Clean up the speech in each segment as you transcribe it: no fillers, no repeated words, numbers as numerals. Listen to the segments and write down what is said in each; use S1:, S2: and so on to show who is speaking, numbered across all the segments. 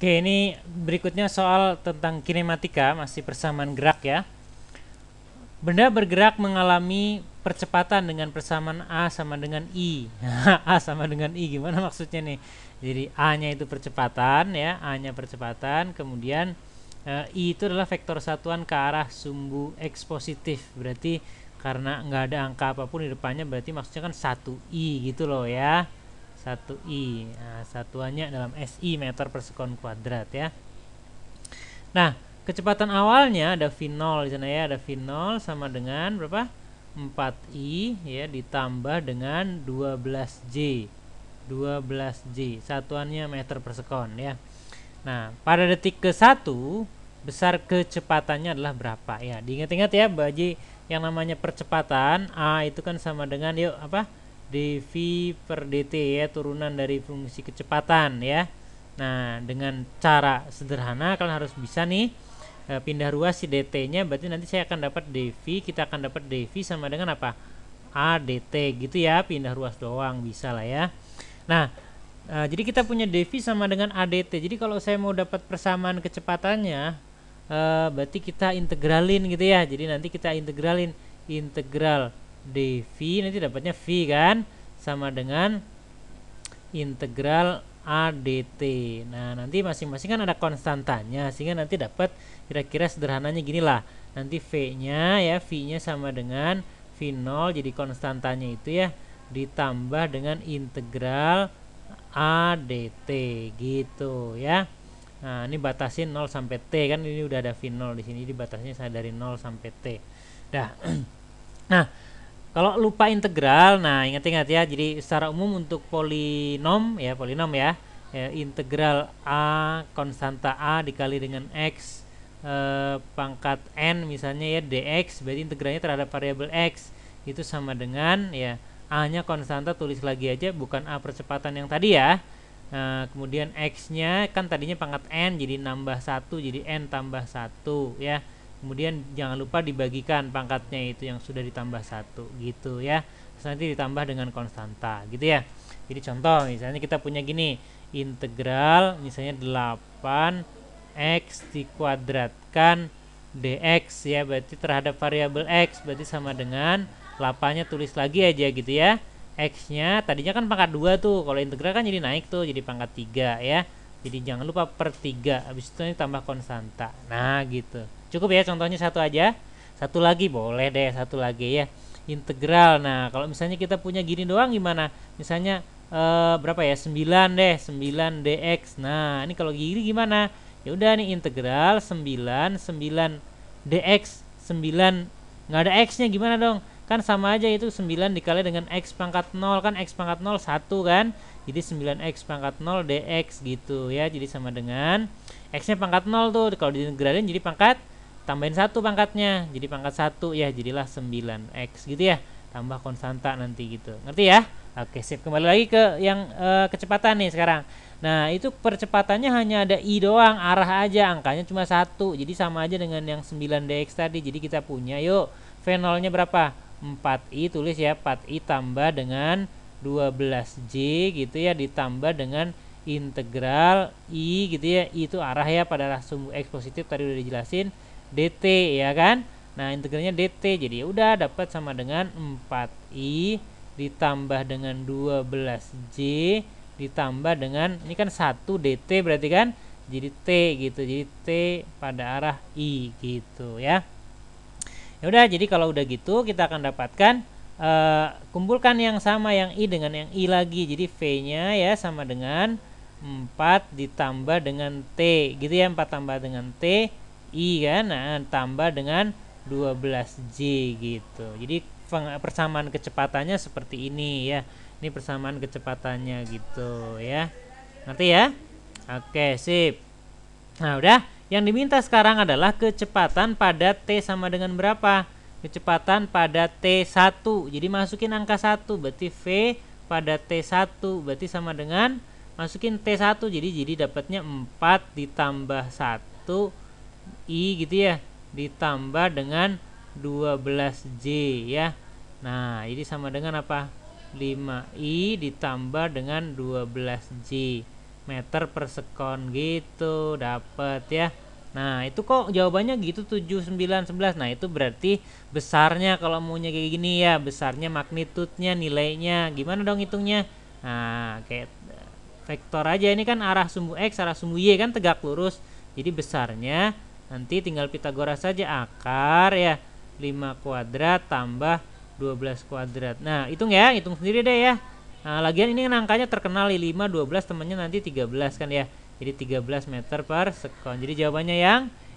S1: Oke, ini berikutnya soal tentang kinematika, masih persamaan gerak ya. Benda bergerak mengalami percepatan dengan persamaan A sama dengan I. A sama dengan I gimana maksudnya nih? Jadi A-nya itu percepatan ya, A-nya percepatan, kemudian I itu adalah vektor satuan ke arah sumbu X positif. Berarti karena nggak ada angka apapun di depannya, berarti maksudnya kan 1I gitu loh ya. 1I. Nah, satuannya dalam SI, meter per sekon kuadrat ya. Nah, kecepatan awalnya ada V0 di sana ya, ada V0 sama dengan berapa? 4I ya ditambah dengan 12J. 12J. Satuannya meter per sekon ya. Nah, pada detik ke-1 besar kecepatannya adalah berapa ya? Diingat-ingat ya, bagi yang namanya percepatan A itu kan sama dengan yuk apa? dV per dt ya, turunan dari fungsi kecepatan ya. Nah, dengan cara sederhana kalian harus bisa nih pindah ruas si dt-nya, berarti nanti saya akan dapat dv, kita akan dapat dv sama dengan apa? A dt gitu ya, pindah ruas doang bisa lah ya. Nah, jadi kita punya dv sama dengan a dt. Jadi kalau saya mau dapat persamaan kecepatannya, berarti kita integralin gitu ya. Jadi nanti kita integralin integral dv, nanti dapatnya v kan sama dengan integral a dt. Nah, nanti masing-masing kan ada konstantanya, sehingga nanti dapat kira-kira sederhananya gini lah. Nanti v-nya ya, v-nya sama dengan v0, jadi konstantanya itu ya ditambah dengan integral a dt gitu ya. Nah, ini batasin 0 sampai t kan, ini udah ada v0 di sini, dibatasnya saya dari 0 sampai t. Dah. Nah, kalau lupa integral, nah ingat-ingat ya. Jadi secara umum untuk polinom ya, integral a konstanta a dikali dengan x pangkat n misalnya ya dx, berarti integralnya terhadap variabel x itu sama dengan ya a-nya konstanta, tulis lagi aja, bukan a percepatan yang tadi ya. Nah, kemudian x-nya kan tadinya pangkat n, jadi nambah 1, jadi n tambah 1 ya. Kemudian jangan lupa dibagikan pangkatnya itu yang sudah ditambah 1 gitu ya. Terus nanti ditambah dengan konstanta gitu ya. Jadi contoh misalnya kita punya gini, integral misalnya 8x dikuadratkan dx ya, berarti terhadap variabel x, berarti sama dengan 8-nya tulis lagi aja gitu ya. X-nya tadinya kan pangkat 2 tuh, kalau integral kan jadi naik tuh jadi pangkat 3 ya. Jadi jangan lupa per 3, habis itu tambah konstanta. Nah gitu. Cukup ya contohnya satu aja. Satu lagi boleh deh, satu lagi ya. Integral. Nah, kalau misalnya kita punya gini doang gimana? Misalnya berapa ya? 9 deh, 9 dx. Nah, ini kalau gini gimana? Ya udah nih integral 9 dx. 9 nggak ada x-nya gimana dong? Kan sama aja itu 9 dikali dengan x pangkat 0, kan x pangkat 0 1 kan? Jadi 9x pangkat 0 dx gitu ya. Jadi sama dengan x-nya pangkat 0 tuh, kalau diintegralin jadi pangkat tambahin 1 pangkatnya, jadi pangkat 1 ya, jadilah 9x gitu ya, tambah konstanta nanti gitu, ngerti ya? Oke sip, kembali lagi ke yang kecepatan nih sekarang. Nah itu percepatannya hanya ada i doang, arah aja, angkanya cuma 1, jadi sama aja dengan yang 9 dx tadi. Jadi kita punya yuk v0 nya berapa? 4i, tulis ya 4i tambah dengan 12j gitu ya, ditambah dengan integral i gitu ya, i itu arah ya pada arah sumbu x positif, tadi udah dijelasin, dt ya kan. Nah integralnya dt, jadi udah dapat sama dengan 4i ditambah dengan 12j ditambah dengan ini kan 1 dt berarti kan, jadi t gitu, jadi t pada arah i gitu ya. Ya udah, jadi kalau udah gitu kita akan dapatkan kumpulkan yang sama yang i dengan yang i lagi, jadi v-nya ya sama dengan 4 ditambah dengan t gitu ya, 4 tambah dengan t i kan, nah tambah dengan 12j gitu. Jadi persamaan kecepatannya seperti ini ya. Ini persamaan kecepatannya gitu ya. Ngerti ya? Oke, sip. Nah, udah. Yang diminta sekarang adalah kecepatan pada t sama dengan berapa? Kecepatan pada t1. Jadi masukin angka 1, berarti v pada t1 berarti sama dengan masukin t1, jadi dapatnya 4 ditambah 1 i gitu ya, ditambah dengan 12j ya. Nah ini sama dengan apa? 5i ditambah dengan 12j. meter per sekon gitu, dapat ya. Nah, itu kok jawabannya gitu 7, 9, 11. Nah, itu berarti besarnya kalau maunya kayak gini ya, besarnya magnitudenya, nilainya. Gimana dong hitungnya? Nah, kayak vektor aja, ini kan arah sumbu X, arah sumbu Y kan tegak lurus. Jadi besarnya nanti tinggal Pitagoras saja, akar ya 5 kuadrat tambah 12 kuadrat. Nah, hitung ya, hitung sendiri deh ya. Nah, lagian ini kan angkanya terkenal 5, 12 temannya nanti 13 kan ya. Jadi 13 meter per sekon. Jadi jawabannya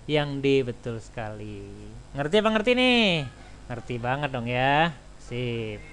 S1: yang D, betul sekali. Ngerti apa ngerti nih? Ngerti banget dong ya. Sip.